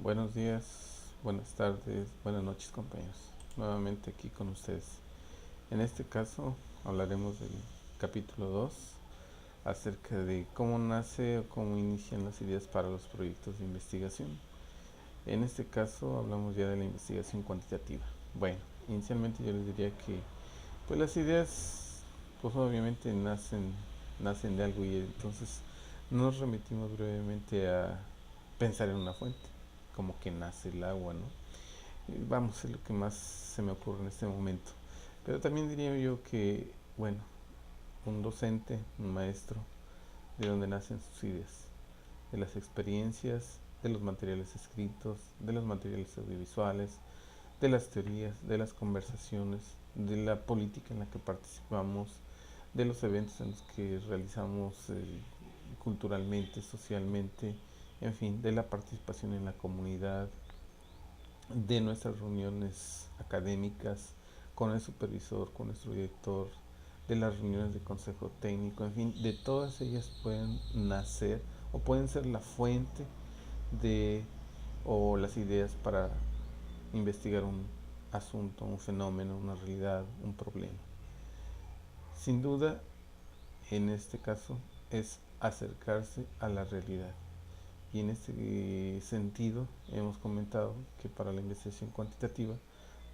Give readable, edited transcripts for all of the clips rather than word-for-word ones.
Buenos días, buenas tardes, buenas noches compañeros. Nuevamente aquí con ustedes. En este caso hablaremos del capítulo 2 acerca de cómo nace o cómo inician las ideas para los proyectos de investigación. En este caso hablamos ya de la investigación cuantitativa. Bueno, inicialmente yo les diría que pues las ideas pues obviamente nacen de algo y entonces nos remitimos brevemente a pensar en una fuente, como que nace el agua, ¿no? Vamos, es lo que más se me ocurre en este momento. Pero también diría yo que, bueno, un docente, un maestro, de donde nacen sus ideas, de las experiencias, de los materiales escritos, de los materiales audiovisuales, de las teorías, de las conversaciones, de la política en la que participamos, de los eventos en los que realizamos culturalmente, socialmente, en fin, de la participación en la comunidad, de nuestras reuniones académicas con el supervisor, con nuestro director, de las reuniones de consejo técnico, en fin, de todas ellas pueden nacer o pueden ser la fuente de o las ideas para investigar un asunto, un fenómeno, una realidad, un problema. Sin duda, en este caso, es acercarse a la realidad. Y en este sentido, hemos comentado que para la investigación cuantitativa,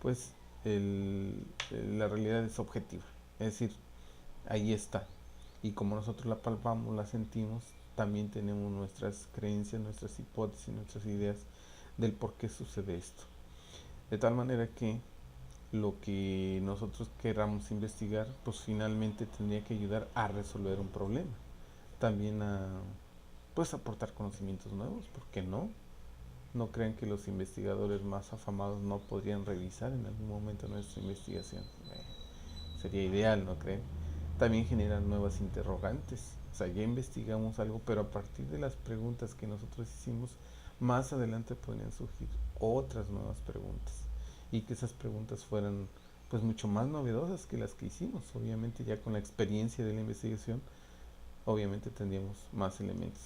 pues la realidad es objetiva. Es decir, ahí está. Y como nosotros la palpamos, la sentimos, también tenemos nuestras creencias, nuestras hipótesis, nuestras ideas del por qué sucede esto. De tal manera que lo que nosotros queramos investigar, pues finalmente tendría que ayudar a resolver un problema. También a, pues, aportar conocimientos nuevos, ¿por qué no? No crean que los investigadores más afamados no podrían revisar en algún momento nuestra investigación. Sería ideal, ¿no creen? También generan nuevas interrogantes. O sea, ya investigamos algo, pero a partir de las preguntas que nosotros hicimos, más adelante podrían surgir otras nuevas preguntas. Y que esas preguntas fueran pues mucho más novedosas que las que hicimos. Obviamente ya con la experiencia de la investigación, obviamente tendríamos más elementos.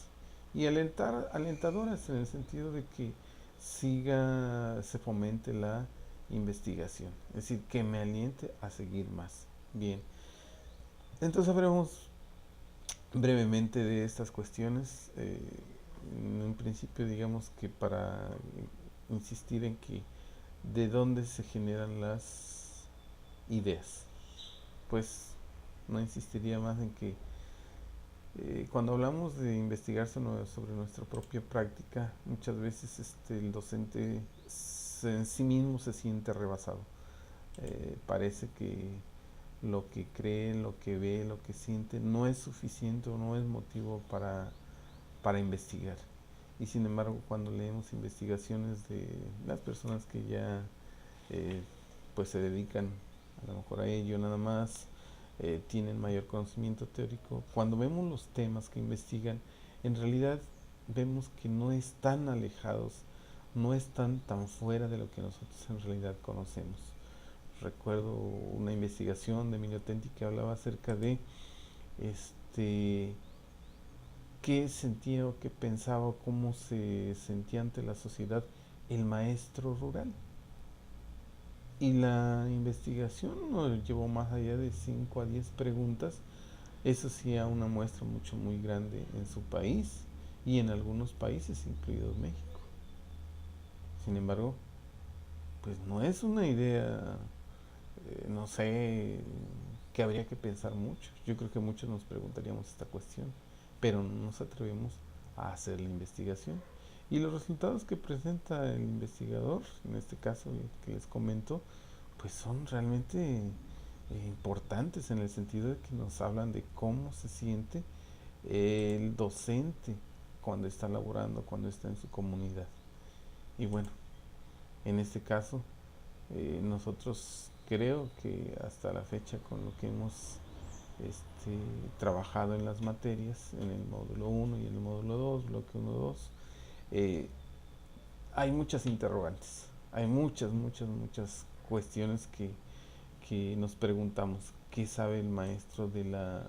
Y alentadoras en el sentido de que se fomente la investigación. Es decir, que me aliente a seguir más. Bien, entonces hablemos brevemente de estas cuestiones. En un principio, digamos que para insistir en que de dónde se generan las ideas, pues no insistiría más en que cuando hablamos de investigar sobre nuestra propia práctica, muchas veces el docente en sí mismo se siente rebasado. Parece que lo que cree, lo que ve, lo que siente no es suficiente o no es motivo para investigar. Y sin embargo, cuando leemos investigaciones de las personas que ya eh, pues se dedican a lo mejor a ello nada más, tienen mayor conocimiento teórico, cuando vemos los temas que investigan, en realidad vemos que no están alejados, no están tan fuera de lo que nosotros en realidad conocemos. Recuerdo una investigación de Emilio Tenti que hablaba acerca de este qué sentía o qué pensaba o cómo se sentía ante la sociedad el maestro rural. Y la investigación nos llevó más allá de 5 a 10 preguntas. Eso sí, a una muestra muy grande en su país y en algunos países, incluidos México. Sin embargo, pues no es una idea, no sé, que habría que pensar mucho. Yo creo que muchos nos preguntaríamos esta cuestión, pero no nos atrevemos a hacer la investigación. Y los resultados que presenta el investigador, en este caso que les comento, pues son realmente importantes en el sentido de que nos hablan de cómo se siente el docente cuando está laborando, cuando está en su comunidad. Y bueno, en este caso, nosotros creo que hasta la fecha con lo que hemos este, trabajado en las materias, en el módulo uno y en el módulo 2 bloque uno 2 eh, hay muchas interrogantes, hay muchas cuestiones que nos preguntamos, ¿qué sabe el maestro de la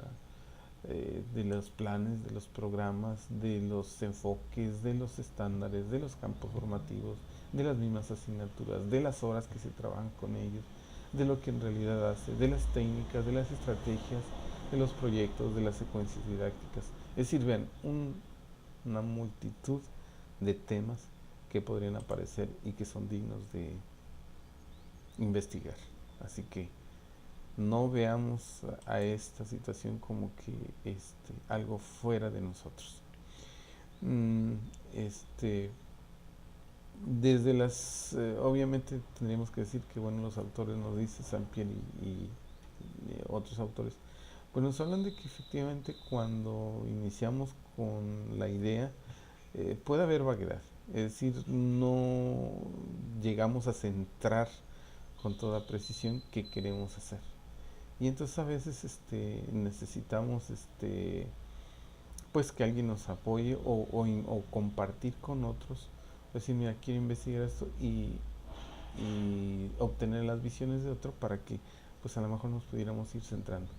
de los planes, de los programas, de los enfoques, de los estándares, de los campos formativos, de las mismas asignaturas, de las horas que se trabajan con ellos, de lo que en realidad hace, de las técnicas, de las estrategias, de los proyectos, de las secuencias didácticas. Es decir, vean, una multitud de temas que podrían aparecer y que son dignos de investigar. Así que no veamos a esta situación como que algo fuera de nosotros. Mm, este, desde obviamente tendríamos que decir que bueno, los autores nos dicen Sampier y otros autores, pues nos hablan de que efectivamente cuando iniciamos con la idea puede haber vaguedad, es decir, no llegamos a centrar con toda precisión qué queremos hacer. Y entonces a veces necesitamos pues que alguien nos apoye o compartir con otros, decir, mira, quiero investigar esto y obtener las visiones de otro para que pues a lo mejor nos pudiéramos ir centrando.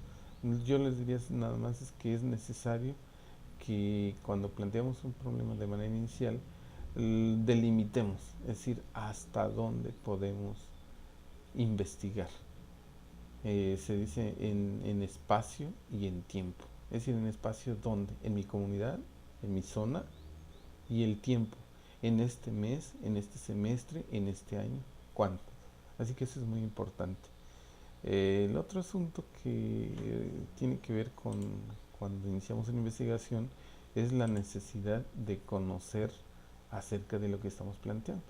Yo les diría nada más es que es necesario que cuando planteamos un problema de manera inicial delimitemos, es decir, hasta dónde podemos investigar. Se dice en espacio y en tiempo. Es decir, en espacio donde, en mi comunidad, en mi zona, y el tiempo, en este mes, en este semestre, en este año, cuánto. Así que eso es muy importante. El otro asunto que tiene que ver con cuando iniciamos una investigación es la necesidad de conocer acerca de lo que estamos planteando.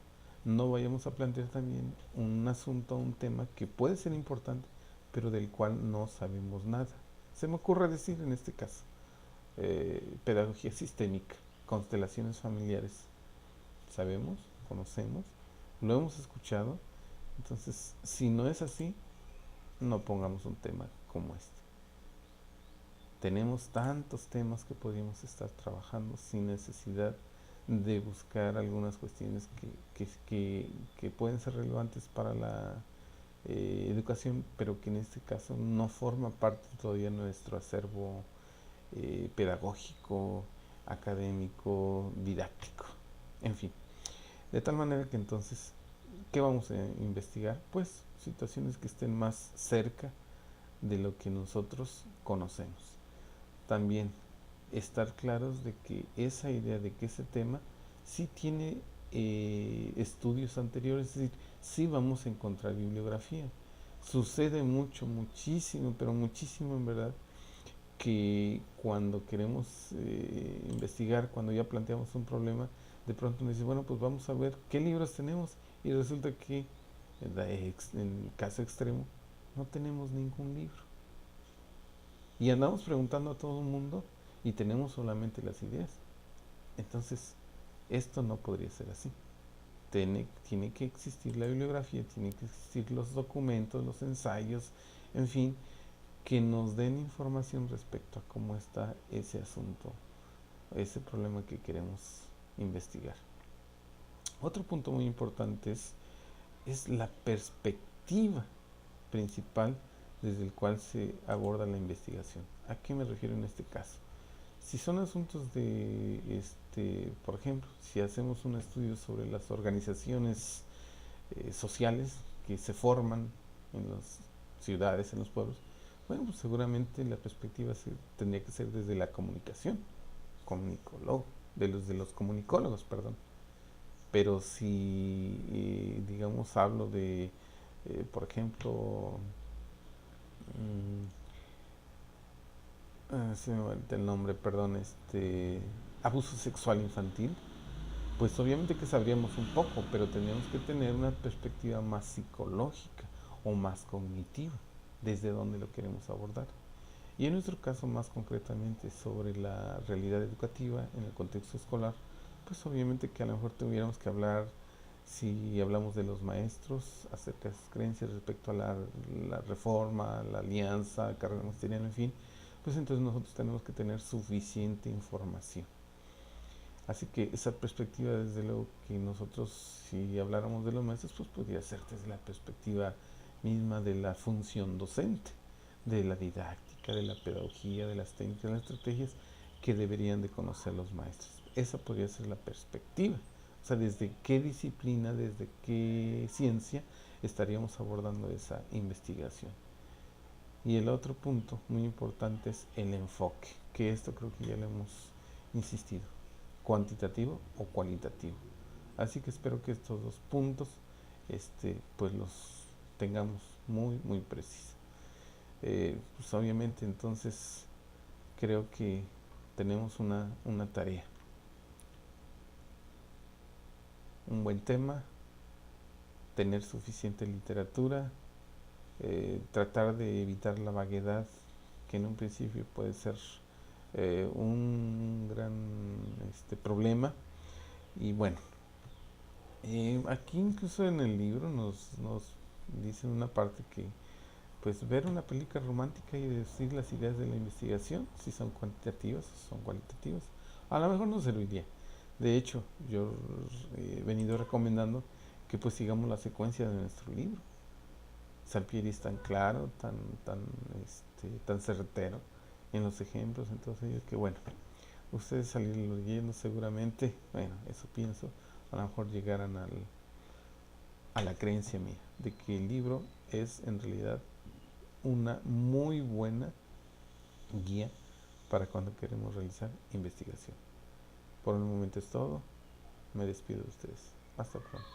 No vayamos a plantear también un asunto, un tema que puede ser importante, pero del cual no sabemos nada. Se me ocurre decir en este caso, pedagogía sistémica, constelaciones familiares. Sabemos, conocemos, lo hemos escuchado. Entonces, si no es así, no pongamos un tema como este. Tenemos tantos temas que podríamos estar trabajando sin necesidad de buscar algunas cuestiones que pueden ser relevantes para la educación, pero que en este caso no forma parte todavía de nuestro acervo pedagógico, académico, didáctico, en fin. De tal manera que entonces, ¿qué vamos a investigar? Pues situaciones que estén más cerca de lo que nosotros conocemos. También estar claros de que esa idea de que ese tema sí tiene estudios anteriores, es decir, sí vamos a encontrar bibliografía. Sucede mucho, muchísimo, pero muchísimo en verdad, que cuando queremos investigar, cuando ya planteamos un problema, de pronto nos dice, bueno, pues vamos a ver qué libros tenemos, y resulta que en caso extremo no tenemos ningún libro. Y andamos preguntando a todo el mundo y tenemos solamente las ideas. Entonces, esto no podría ser así. Tiene que existir la bibliografía, tiene que existir los documentos, los ensayos, en fin, que nos den información respecto a cómo está ese asunto, ese problema que queremos investigar. Otro punto muy importante es la perspectiva principal desde el cual se aborda la investigación. ¿A qué me refiero en este caso? Si son asuntos de, por ejemplo, si hacemos un estudio sobre las organizaciones sociales que se forman en las ciudades, en los pueblos, bueno, pues seguramente la perspectiva tendría que ser desde la comunicación, comunicólogo, de los comunicólogos, perdón. Pero si, digamos, hablo de, por ejemplo, se me va el nombre, perdón, abuso sexual infantil, pues obviamente que sabríamos un poco, pero tendríamos que tener una perspectiva más psicológica o más cognitiva, desde donde lo queremos abordar. Y en nuestro caso, más concretamente sobre la realidad educativa en el contexto escolar, pues obviamente que a lo mejor tuviéramos que hablar, si hablamos de los maestros, acerca de sus creencias respecto a la reforma, la alianza, carrera magisterial, en fin, pues entonces nosotros tenemos que tener suficiente información. Así que esa perspectiva, desde luego que nosotros, si habláramos de los maestros, pues podría ser desde la perspectiva misma de la función docente, de la didáctica, de la pedagogía, de las técnicas, de las estrategias que deberían de conocer los maestros. Esa podría ser la perspectiva. O sea, desde qué disciplina, desde qué ciencia estaríamos abordando esa investigación. Y el otro punto muy importante es el enfoque, que esto creo que ya lo hemos insistido, cuantitativo o cualitativo. Así que espero que estos dos puntos pues los tengamos muy precisos. Pues obviamente entonces creo que tenemos una tarea, un buen tema, tener suficiente literatura, tratar de evitar la vaguedad que en un principio puede ser un gran problema. Y bueno, aquí incluso en el libro nos dice una parte que pues ver una película romántica y decir las ideas de la investigación, si son cuantitativas o son cualitativas, a lo mejor no serviría. De hecho, yo he venido recomendando que pues sigamos la secuencia de nuestro libro. Salpieri es tan claro, tan certero en los ejemplos, entonces que bueno, ustedes salirlo leyendo seguramente, bueno, eso pienso, a lo mejor llegaran a la creencia mía de que el libro es en realidad una muy buena guía para cuando queremos realizar investigación. Por el momento es todo, me despido de ustedes, hasta pronto.